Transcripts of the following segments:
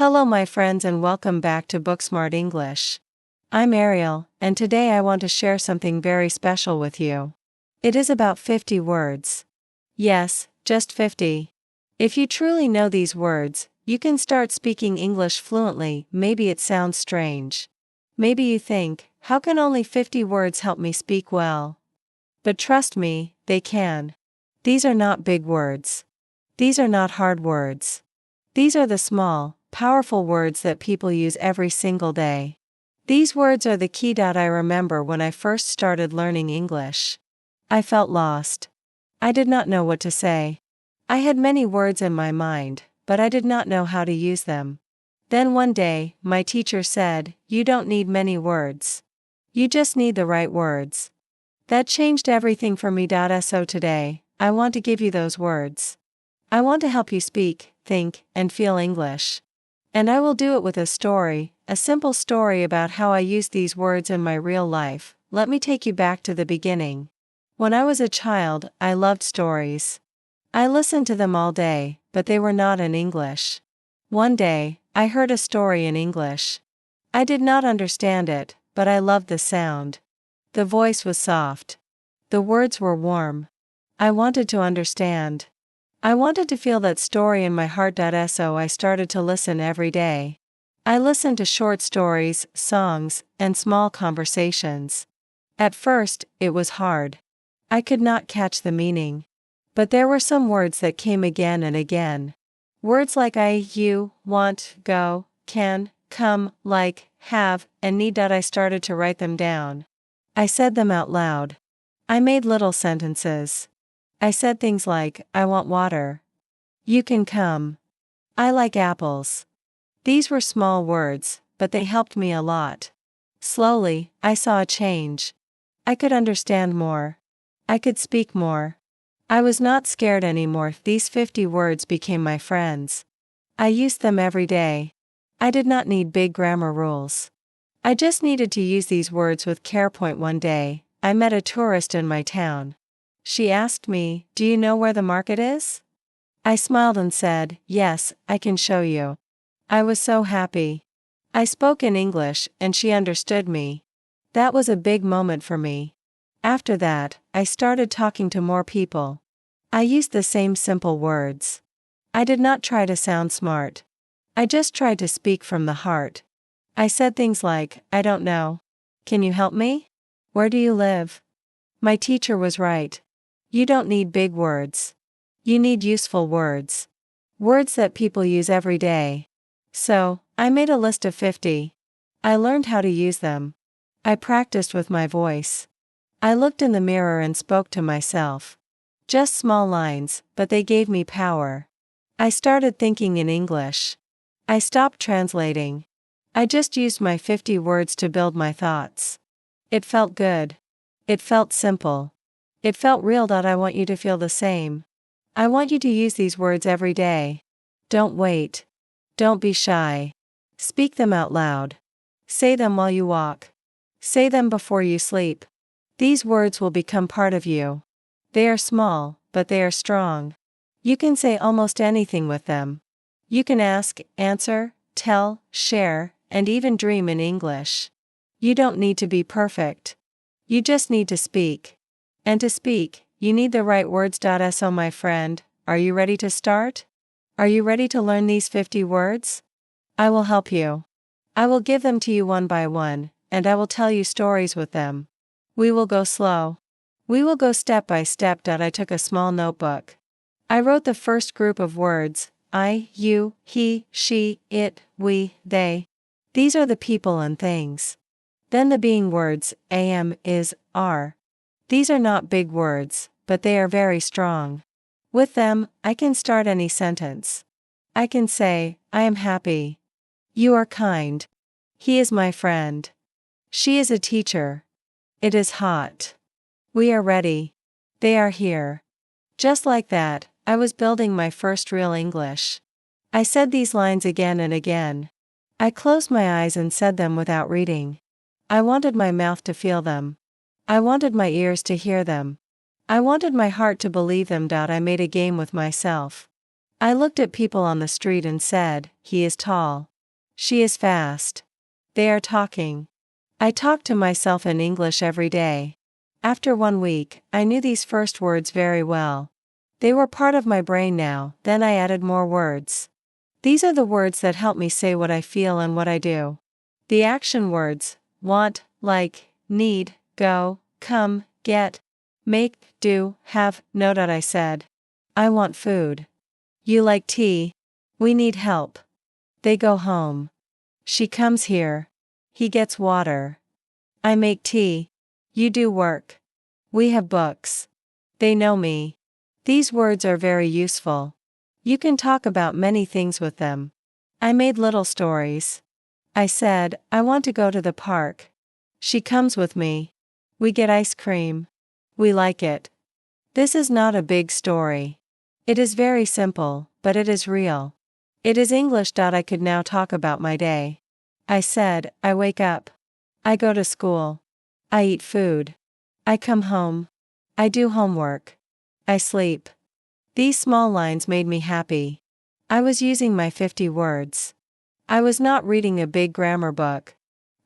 Hello my friends and welcome back to Booksmart English. I'm Ariel, and today I want to share something very special with you. It is about 50 words. Yes, just 50. If you truly know these words, you can start speaking English fluently. Maybe it sounds strange. Maybe you think, how can only 50 words help me speak well? But trust me, they can. These are not big words. These are not hard words. These are the small, powerful words that people use every single day. These words are the key. I remember when I first started learning English. I felt lost. I did not know what to say. I had many words in my mind, but I did not know how to use them. Then one day, my teacher said, "You don't need many words. You just need the right words." That changed everything for me. So today, I want to give you those words. I want to help you speak, think, and feel English. And I will do it with a story, a simple story about how I use these words in my real life. Let me take you back to the beginning. When I was a child, I loved stories. I listened to them all day, but they were not in English. One day, I heard a story in English. I did not understand it, but I loved the sound. The voice was soft. The words were warm. I wanted to understand. I wanted to feel that story in my heart. So I started to listen every day. I listened to short stories, songs, and small conversations. At first, it was hard. I could not catch the meaning. But there were some words that came again and again. Words like you, want, go, can, come, like, have, and need. I started to write them down. I said them out loud. I made little sentences. I said things like, I want water. You can come. I like apples. These were small words, but they helped me a lot. Slowly, I saw a change. I could understand more. I could speak more. I was not scared anymore. These 50 words became my friends. I used them every day. I did not need big grammar rules. I just needed to use these words with care. One day, I met a tourist in my town. She asked me, "Do you know where the market is?" I smiled and said, "Yes, I can show you." I was so happy. I spoke in English and she understood me. That was a big moment for me. After that, I started talking to more people. I used the same simple words. I did not try to sound smart. I just tried to speak from the heart. I said things like, I don't know. Can you help me? Where do you live? My teacher was right. You don't need big words. You need useful words. Words that people use every day. So, I made a list of 50. I learned how to use them. I practiced with my voice. I looked in the mirror and spoke to myself. Just small lines, but they gave me power. I started thinking in English. I stopped translating. I just used my 50 words to build my thoughts. It felt good. It felt simple. It felt real. I want you to feel the same. I want you to use these words every day. Don't wait. Don't be shy. Speak them out loud. Say them while you walk. Say them before you sleep. These words will become part of you. They are small, but they are strong. You can say almost anything with them. You can ask, answer, tell, share, and even dream in English. You don't need to be perfect. You just need to speak. And to speak, you need the right words. So my friend, are you ready to start? Are you ready to learn these 50 words? I will help you. I will give them to you one by one, and I will tell you stories with them. We will go slow. We will go step by step. I took a small notebook. I wrote the first group of words, I, you, he, she, it, we, they. These are the people and things. Then the being words, am, is, are. These are not big words, but they are very strong. With them, I can start any sentence. I can say, I am happy. You are kind. He is my friend. She is a teacher. It is hot. We are ready. They are here. Just like that, I was building my first real English. I said these lines again and again. I closed my eyes and said them without reading. I wanted my mouth to feel them. I wanted my ears to hear them. I wanted my heart to believe them. I made a game with myself. I looked at people on the street and said, he is tall. She is fast. They are talking. I talk to myself in English every day. After 1 week, I knew these first words very well. They were part of my brain now, then I added more words. These are the words that help me say what I feel and what I do. The action words: want, like, need, go, come, get, make, do, have, know. I said. I want food. You like tea? We need help. They go home. She comes here. He gets water. I make tea. You do work. We have books. They know me. These words are very useful. You can talk about many things with them. I made little stories. I said, I want to go to the park. She comes with me. We get ice cream. We like it. This is not a big story. It is very simple, but it is real. It is English. I could now talk about my day. I said, I wake up. I go to school. I eat food. I come home. I do homework. I sleep. These small lines made me happy. I was using my 50 words. I was not reading a big grammar book.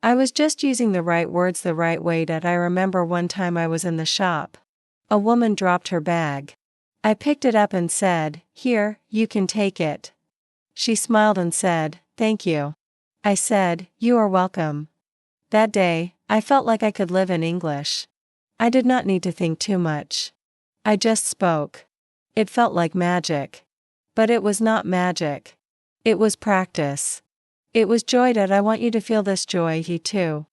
I was just using the right words the right way. I remember one time I was in the shop. A woman dropped her bag. I picked it up and said, Here, you can take it. She smiled and said, Thank you. I said, You are welcome. That day, I felt like I could live in English. I did not need to think too much. I just spoke. It felt like magic. But it was not magic. It was practice. It was joy. I want you to feel this joy too.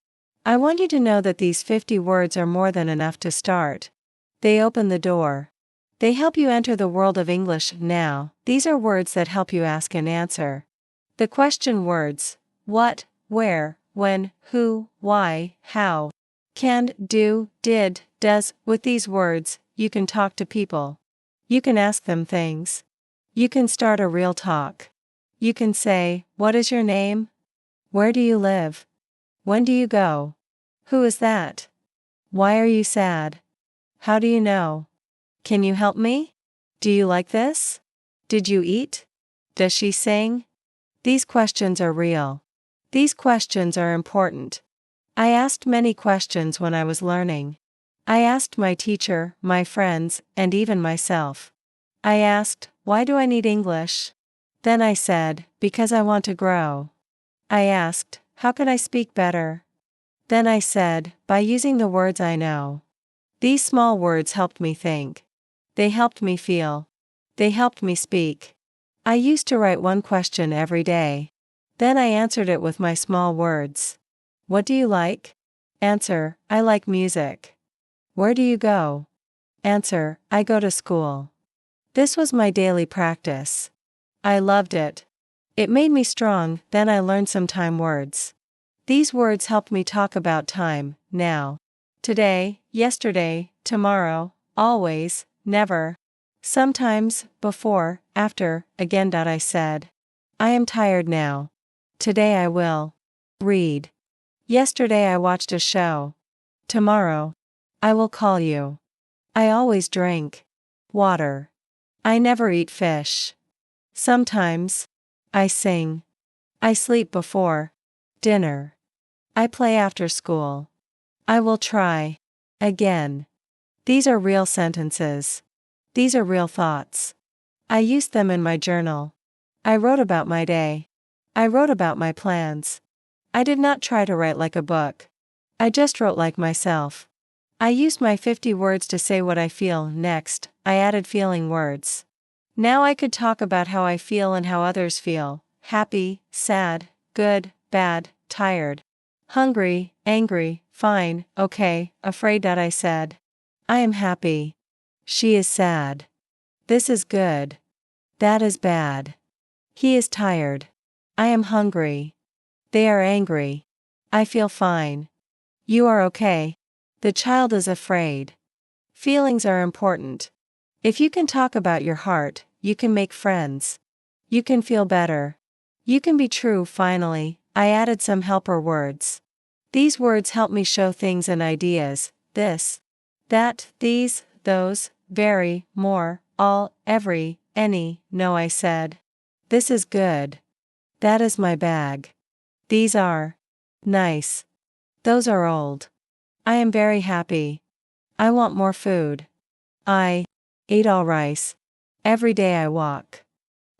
I want you to know that these 50 words are more than enough to start. They open the door. They help you enter the world of English now. These are words that help you ask and answer. The question words: what, where, when, who, why, how, can, do, did, does. With these words, you can talk to people. You can ask them things. You can start a real talk. You can say, What is your name? Where do you live? When do you go? Who is that? Why are you sad? How do you know? Can you help me? Do you like this? Did you eat? Does she sing? These questions are real. These questions are important. I asked many questions when I was learning. I asked my teacher, my friends, and even myself. I asked, Why do I need English? Then I said, Because I want to grow. I asked, How can I speak better? Then I said, By using the words I know. These small words helped me think. They helped me feel. They helped me speak. I used to write one question every day. Then I answered it with my small words. What do you like? Answer, I like music. Where do you go? Answer, I go to school. This was my daily practice. I loved it. It made me strong. Then I learned some time words. These words helped me talk about time, now, today, yesterday, tomorrow, always, never, sometimes, before, after, again. I said, I am tired now. Today I will read. Yesterday I watched a show. Tomorrow, I will call you. I always drink water. I never eat fish. Sometimes, I sing. I sleep before dinner. I play after school. I will try again. These are real sentences. These are real thoughts. I used them in my journal. I wrote about my day. I wrote about my plans. I did not try to write like a book. I just wrote like myself. I used my 50 words to say what I feel. Next, I added feeling words. Now I could talk about how I feel and how others feel: happy, sad, good, bad, tired, hungry, angry, fine, okay, afraid. I said, I am happy. She is sad. This is good. That is bad. He is tired. I am hungry. They are angry. I feel fine. You are okay. The child is afraid. Feelings are important. If you can talk about your heart, you can make friends. You can feel better. You can be true. Finally, I added some helper words. These words help me show things and ideas: this, that, these, those, very, more, all, every, any, no. I said, This is good. That is my bag. These are nice. Those are old. I am very happy. I want more food. I ate all rice. Every day I walk.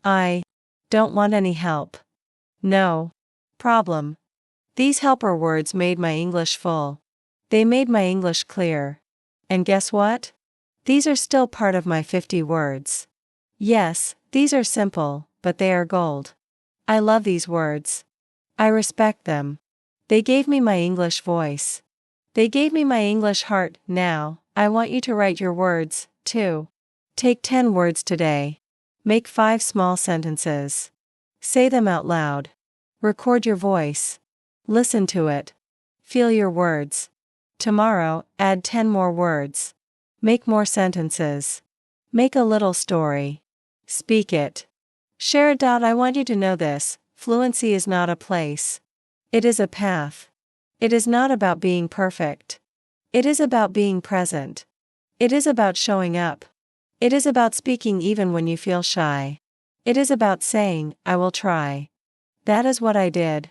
I don't want any help. No problem. These helper words made my English full. They made my English clear. And guess what? These are still part of my 50 words. Yes, these are simple, but they are gold. I love these words. I respect them. They gave me my English voice. They gave me my English heart. Now, I want you to write your words, too. Take 10 words today. Make 5 small sentences. Say them out loud. Record your voice. Listen to it. Feel your words. Tomorrow, add 10 more words. Make more sentences. Make a little story. Speak it. Share it. I want you to know this: fluency is not a place. It is a path. It is not about being perfect. It is about being present. It is about showing up. It is about speaking even when you feel shy. It is about saying, I will try. That is what I did.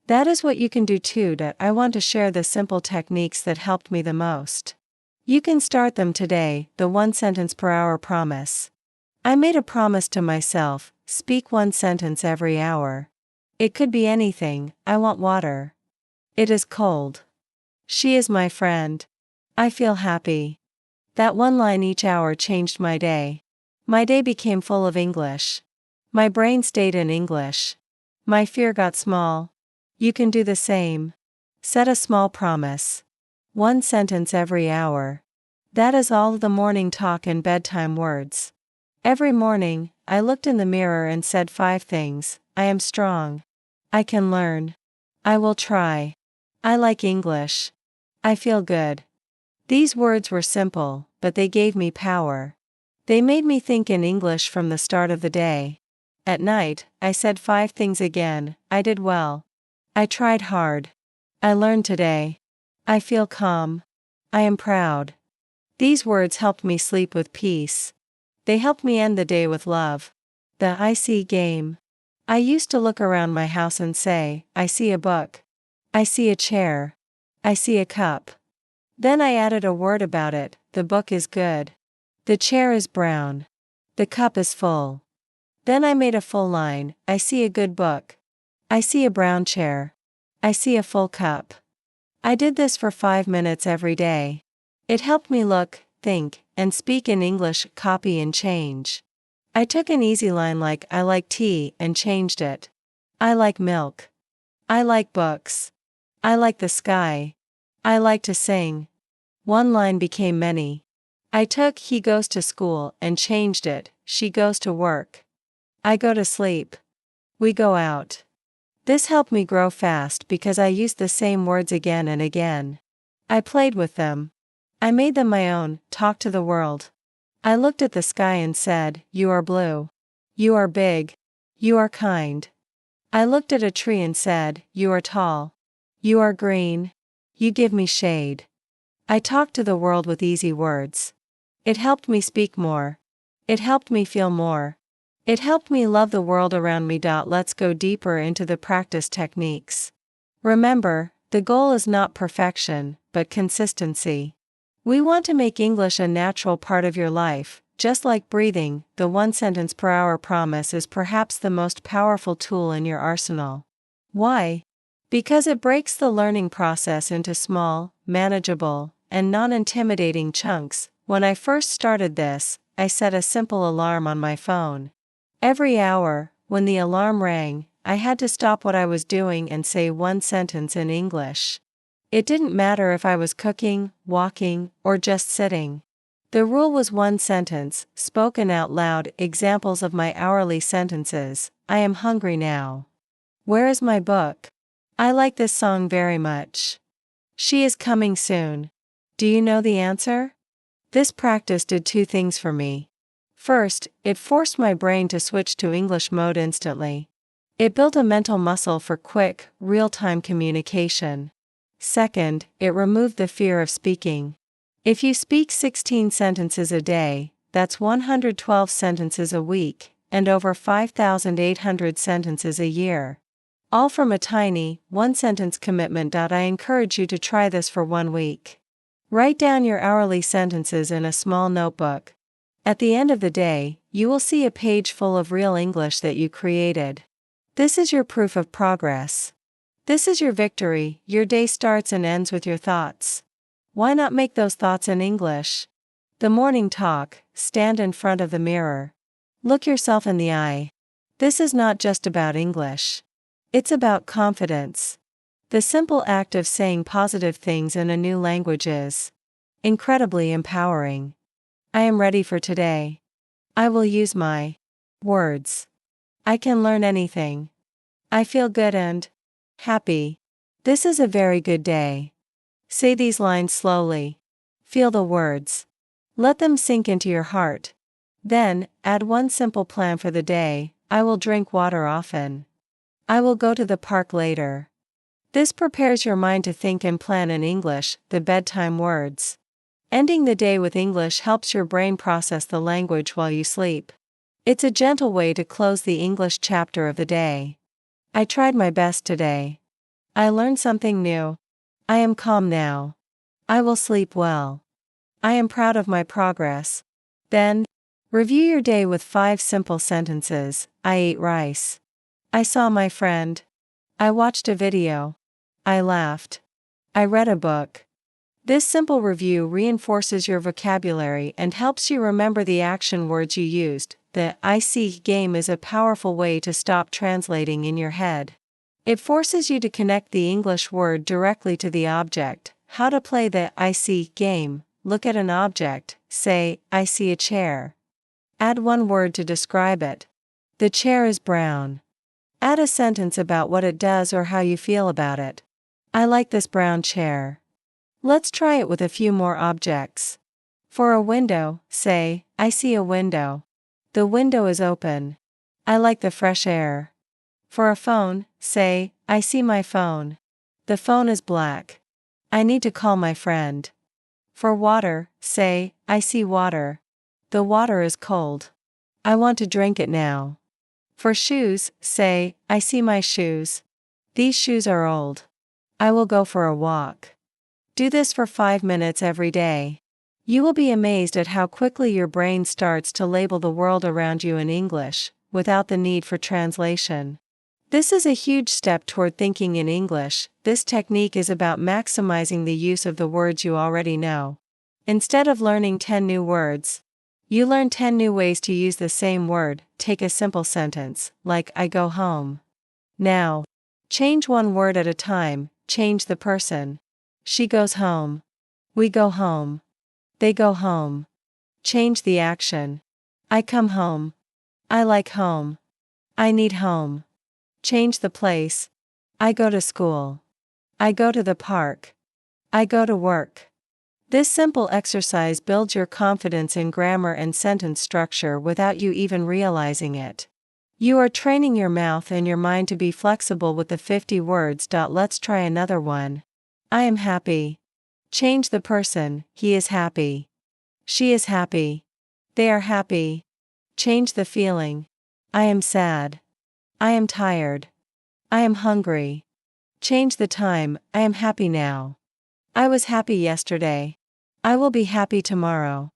That is what you can do too. I want to share the simple techniques that helped me the most. You can start them today. The 1 sentence per hour promise. I made a promise to myself: speak 1 sentence every hour. It could be anything. I want water. It is cold. She is my friend. I feel happy. That 1 line each hour changed my day. My day became full of English. My brain stayed in English. My fear got small. You can do the same. Set a small promise. 1 sentence every hour. That is all of the morning talk and bedtime words. Every morning, I looked in the mirror and said 5 things. I am strong. I can learn. I will try. I like English. I feel good. These words were simple, but they gave me power. They made me think in English from the start of the day. At night, I said 5 things again. I did well. I tried hard. I learned today. I feel calm. I am proud. These words helped me sleep with peace. They helped me end the day with love. The I see game. I used to look around my house and say, I see a book. I see a chair. I see a cup. Then I added a word about it: the book is good. The chair is brown. The cup is full. Then I made a full line: I see a good book. I see a brown chair. I see a full cup. I did this for 5 minutes every day. It helped me look, think, and speak in English. Copy and change. I took an easy line like I like tea and changed it. I like milk. I like books. I like the sky. I like to sing. 1 line became many. I took he goes to school and changed it. She goes to work. I go to sleep. We go out. This helped me grow fast because I used the same words again and again. I played with them. I made them my own. Talk to the world. I looked at the sky and said, you are blue. You are big. You are kind. I looked at a tree and said, you are tall. You are green. You give me shade. I talked to the world with easy words. It helped me speak more. It helped me feel more. It helped me love the world around me. Let's go deeper into the practice techniques. Remember, the goal is not perfection, but consistency. We want to make English a natural part of your life. Just like breathing, the 1 sentence per hour promise is perhaps the most powerful tool in your arsenal. Why? Because it breaks the learning process into small, manageable, and non-intimidating chunks. When I first started this, I set a simple alarm on my phone. Every hour, when the alarm rang, I had to stop what I was doing and say 1 sentence in English. It didn't matter if I was cooking, walking, or just sitting. The rule was 1 sentence, spoken out loud. Examples of my hourly sentences: I am hungry now. Where is my book? I like this song very much. She is coming soon. Do you know the answer? This practice did 2 things for me. First, it forced my brain to switch to English mode instantly. It built a mental muscle for quick, real-time communication. Second, it removed the fear of speaking. If you speak 16 sentences a day, that's 112 sentences a week, and over 5,800 sentences a year. All from a tiny, one-sentence commitment. I encourage you to try this for 1 week. Write down your hourly sentences in a small notebook. At the end of the day, you will see a page full of real English that you created. This is your proof of progress. This is your victory. Your day starts and ends with your thoughts. Why not make those thoughts in English? The morning talk: stand in front of the mirror. Look yourself in the eye. This is not just about English. It's about confidence. The simple act of saying positive things in a new language is incredibly empowering. I am ready for today. I will use my words. I can learn anything. I feel good and happy. This is a very good day. Say these lines slowly. Feel the words. Let them sink into your heart. Then, add one simple plan for the day: I will drink water often. I will go to the park later. This prepares your mind to think and plan in English, the bedtime words. Ending the day with English helps your brain process the language while you sleep. It's a gentle way to close the English chapter of the day. I tried my best today. I learned something new. I am calm now. I will sleep well. I am proud of my progress. Then, review your day with 5 simple sentences. I ate rice. I saw my friend. I watched a video. I laughed. I read a book. This simple review reinforces your vocabulary and helps you remember the action words you used. The I see game is a powerful way to stop translating in your head. It forces you to connect the English word directly to the object. How to play the I see game: look at an object, say, I see a chair. Add one word to describe it. The chair is brown. Add a sentence about what it does or how you feel about it. I like this brown chair. Let's try it with a few more objects. For a window, say, I see a window. The window is open. I like the fresh air. For a phone, say, I see my phone. The phone is black. I need to call my friend. For water, say, I see water. The water is cold. I want to drink it now. For shoes, say, I see my shoes. These shoes are old. I will go for a walk. Do this for 5 minutes every day. You will be amazed at how quickly your brain starts to label the world around you in English, without the need for translation. This is a huge step toward thinking in English. This technique is about maximizing the use of the words you already know. Instead of learning 10 new words, you learn 10 new ways to use the same word. Take a simple sentence, like I go home. Now, change one word at a time. Change the person. She goes home. We go home. They go home. Change the action. I come home. I like home. I need home. Change the place. I go to school. I go to the park. I go to work. This simple exercise builds your confidence in grammar and sentence structure without you even realizing it. You are training your mouth and your mind to be flexible with the 50 words. Let's try another one. I am happy. Change the person. He is happy. She is happy. They are happy. Change the feeling. I am sad. I am tired. I am hungry. Change the time. I am happy now. I was happy yesterday. I will be happy tomorrow.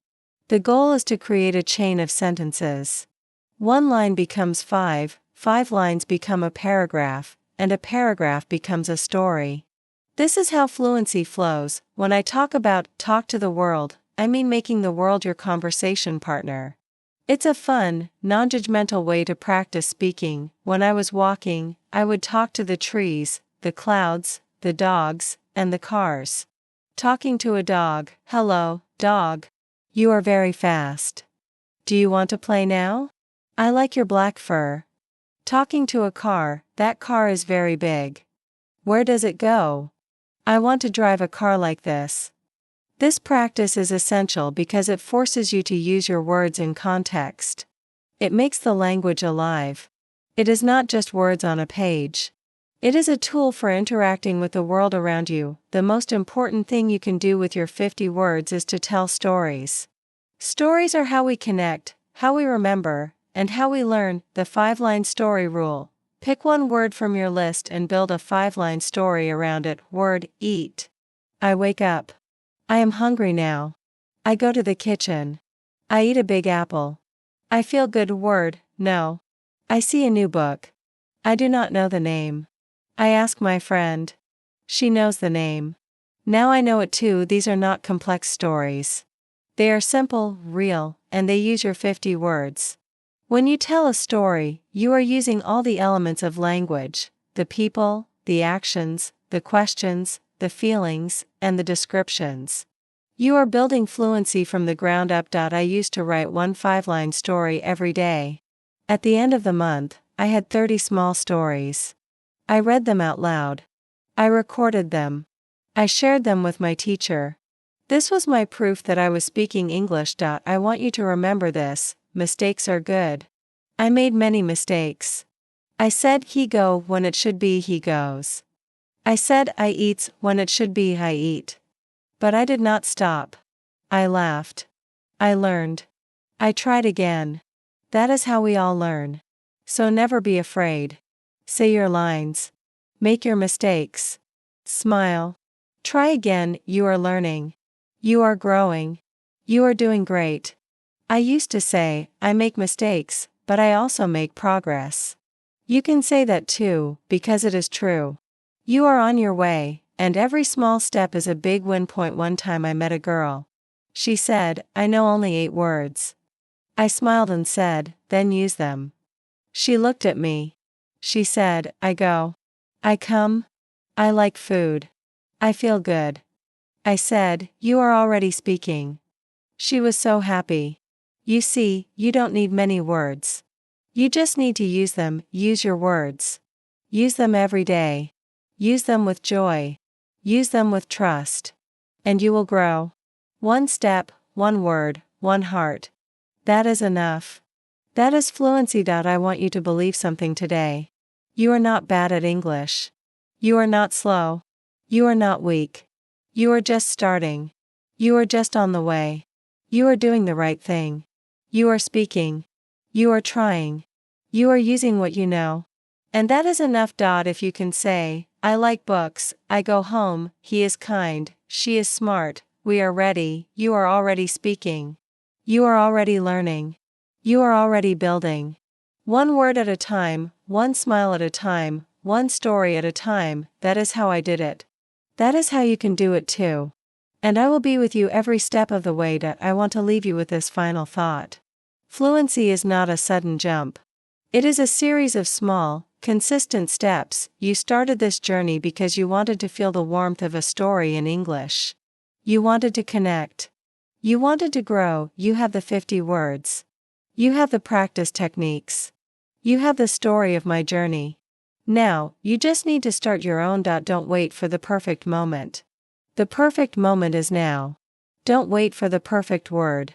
The goal is to create a chain of sentences. 1 line becomes 5, 5 lines become a paragraph, and a paragraph becomes a story. This is how fluency flows. When I talk about talk to the world, I mean making the world your conversation partner. It's a fun, non-judgmental way to practice speaking. When I was walking, I would talk to the trees, the clouds, the dogs, and the cars. Talking to a dog. Hello, dog. You are very fast. Do you want to play now? I like your black fur. Talking to a car. That car is very big. Where does it go? I want to drive a car like this. This practice is essential because it forces you to use your words in context. It makes the language alive. It is not just words on a page. It is a tool for interacting with the world around you. The most important thing you can do with your 50 words is to tell stories. Stories are how we connect, how we remember, and how we learn. The 5-line story rule. Pick one word from your list and build a 5-line story around it. Word: eat. I wake up. I am hungry now. I go to the kitchen. I eat a big apple. I feel good. Word: no. I see a new book. I do not know the name. I ask my friend. She knows the name. Now I know it too. These are not complex stories. They are simple, real, and they use your 50 words. When you tell a story, you are using all the elements of language: the people, the actions, the questions, the feelings, and the descriptions. You are building fluency from the ground up. I used to write one 5-line story every day. At the end of the month, I had 30 small stories. I read them out loud. I recorded them. I shared them with my teacher. This was my proof that I was speaking English. I want you to remember this: mistakes are good. I made many mistakes. I said he go when it should be he goes. I said I eats when it should be I eat. But I did not stop. I laughed. I learned. I tried again. That is how we all learn. So never be afraid. Say your lines. Make your mistakes. Smile. Try again. You are learning. You are growing. You are doing great. I used to say, I make mistakes, but I also make progress. You can say that too, because it is true. You are on your way, and every small step is a big win. One time I met a girl. She said, I know only 8 words. I smiled and said, then use them. She looked at me. She said, I go. I come. I like food. I feel good. I said, you are already speaking. She was so happy. You see, you don't need many words. You just need to use them. Use your words. Use them every day. Use them with joy. Use them with trust. And you will grow. One step, one word, one heart. That is enough. That is fluency. I want you to believe something today. You are not bad at English. You are not slow. You are not weak. You are just starting. You are just on the way. You are doing the right thing. You are speaking. You are trying. You are using what you know. And that is enough. If you can say, I like books, I go home, he is kind, she is smart, we are ready, you are already speaking. You are already learning. You are already building. One word at a time, one smile at a time, one story at a time. That is how I did it. That is how you can do it too. And I will be with you every step of the way. I want to leave you with this final thought. Fluency is not a sudden jump. It is a series of small, consistent steps. You started this journey because you wanted to feel the warmth of a story in English. You wanted to connect. You wanted to grow. You have the 50 words. You have the practice techniques. You have the story of my journey. Now, you just need to start your own. Don't wait for the perfect moment. The perfect moment is now. Don't wait for the perfect word.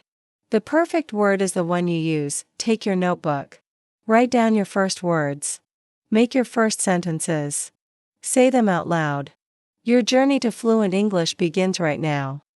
The perfect word is the one you use. Take your notebook. Write down your first words. Make your first sentences. Say them out loud. Your journey to fluent English begins right now.